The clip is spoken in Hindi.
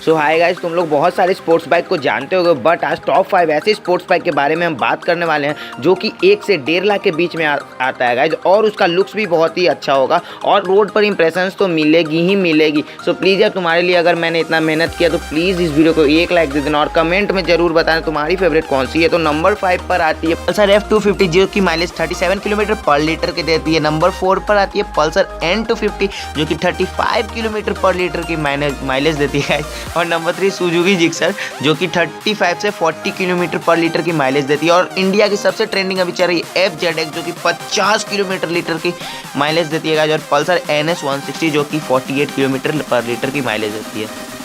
सो हाय गाइस, तुम लोग बहुत सारे स्पोर्ट्स बाइक को जानते होगे, बट आज टॉप 5 ऐसे स्पोर्ट्स बाइक के बारे में हम बात करने वाले हैं जो कि 1 से 1.5 लाख के बीच में आता है गाइस, और उसका लुक्स भी बहुत ही अच्छा होगा और रोड पर इंप्रेशंस तो मिलेगी ही मिलेगी। सो प्लीज़ यार, तुम्हारे लिए अगर मैंने इतना मेहनत किया तो प्लीज़ इस वीडियो को 1 लाइक दे देना और कमेंट में जरूर बताना तुम्हारी फेवरेट कौन सी है। तो नंबर 5 पर आती है पल्सर F250 जो कि माइलेज 37 किलोमीटर पर लीटर की देती है। नंबर 4 पर आती है पल्सर N250 जो कि 35 किलोमीटर पर लीटर की माइलेज देती है। और नंबर 3 सुजुकी जिक्सर जो कि 35 से 40 किलोमीटर पर लीटर की माइलेज देती है। और इंडिया की सबसे ट्रेंडिंग अभी चल रही है FZX जो कि 50 किलोमीटर लीटर की माइलेज देती है। और पल्सर NS 160 जो कि 48 किलोमीटर पर लीटर की माइलेज देती है।